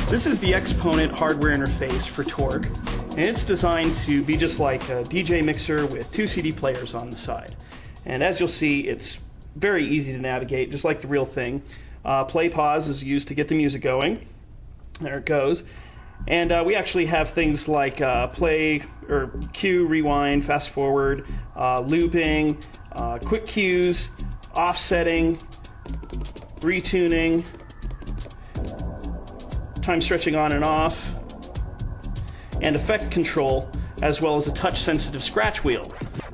This is the Exponent hardware interface for Torq, and it's designed to be just like a DJ mixer with 2 CD players on the side. And as you'll see, it's very easy to navigate, just like the real thing. Play pause is used to get the music going. There it goes. And we actually have things like play or cue, rewind, fast forward, looping, quick cues, offsetting, retuning, time stretching on and off, and effect control, as well as a touch-sensitive scratch wheel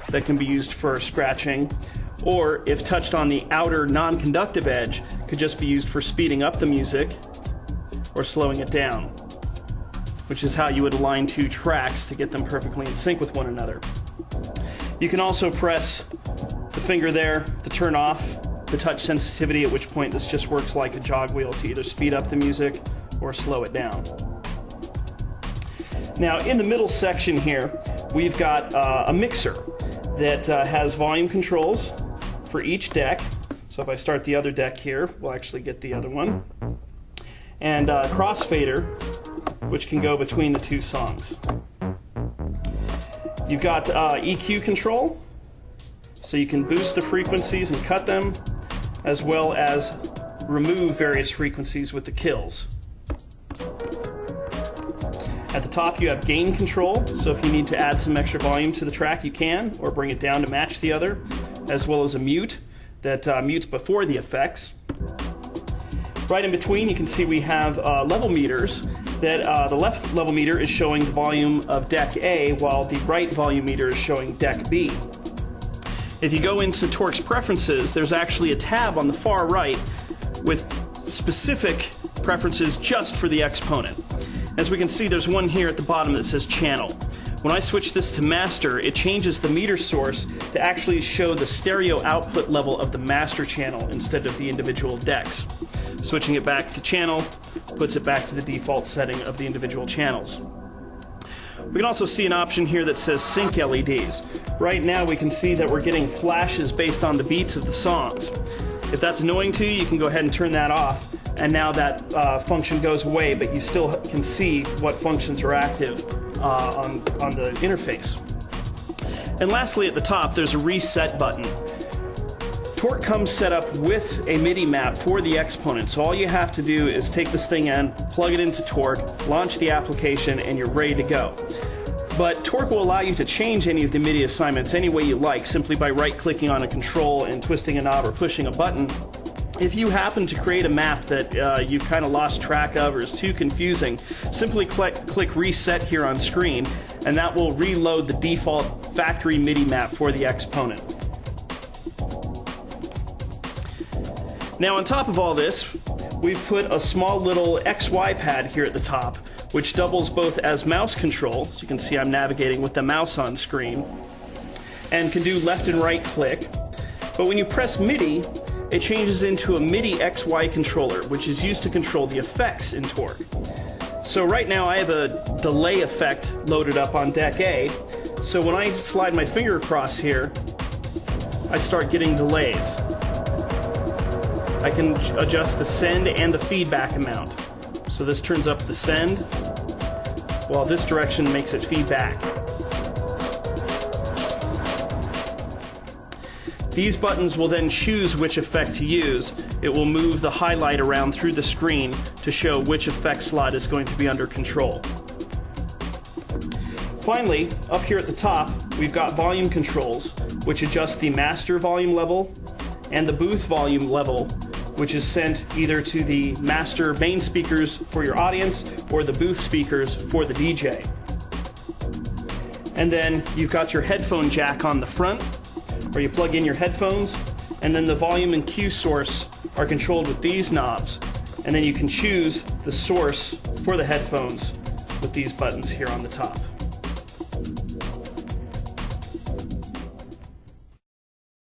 that can be used for scratching, or if touched on the outer non-conductive edge, could just be used for speeding up the music or slowing it down, which is how you would align 2 tracks to get them perfectly in sync with one another. You can also press the finger there to turn off the touch sensitivity, at which point this just works like a jog wheel to either speed up the music or slow it down. Now in the middle section here, we've got a mixer that has volume controls for each deck. So if I start the other deck here, we'll actually get the other one. And crossfader, which can go between the 2 songs. You've got EQ control, so you can boost the frequencies and cut them, as well as remove various frequencies with the kills. At the top you have gain control, so if you need to add some extra volume to the track you can, or bring it down to match the other, as well as a mute that mutes before the effects. Right in between you can see we have level meters that the left level meter is showing the volume of deck A, while the right volume meter is showing deck B. If you go into Torq's preferences, there's actually a tab on the far right with specific preferences just for the Exponent. As we can see, there's one here at the bottom that says channel. When I switch this to master, it changes the meter source to actually show the stereo output level of the master channel instead of the individual decks. Switching it back to channel puts it back to the default setting of the individual channels. We can also see an option here that says sync LEDs. Right now we can see that we're getting flashes based on the beats of the songs. If that's annoying to you, you can go ahead and turn that off, and now that function goes away, but you still can see what functions are active on the interface. And lastly, at the top there's a reset button. Torq comes set up with a MIDI map for the Exponent, so all you have to do is take this thing in, plug it into Torq, launch the application, and you're ready to go. But Torq will allow you to change any of the MIDI assignments any way you like, simply by right-clicking on a control and twisting a knob or pushing a button. If you happen to create a map that you've kind of lost track of or is too confusing, simply click Reset here on screen, and that will reload the default factory MIDI map for the Exponent. Now on top of all this, we've put a small little XY pad here at the top, which doubles both as mouse control, so you can see I'm navigating with the mouse on screen, and can do left and right click. But when you press MIDI, it changes into a MIDI XY controller, which is used to control the effects in Torq. So right now I have a delay effect loaded up on deck A, so when I slide my finger across here, I start getting delays. I can adjust the send and the feedback amount. So this turns up the send, while this direction makes it feedback. These buttons will then choose which effect to use. It will move the highlight around through the screen to show which effect slot is going to be under control. Finally, up here at the top, we've got volume controls, which adjust the master volume level and the booth volume level, which is sent either to the master main speakers for your audience or the booth speakers for the DJ. And then you've got your headphone jack on the front, where you plug in your headphones, and then the volume and cue source are controlled with these knobs, and then you can choose the source for the headphones with these buttons here on the top.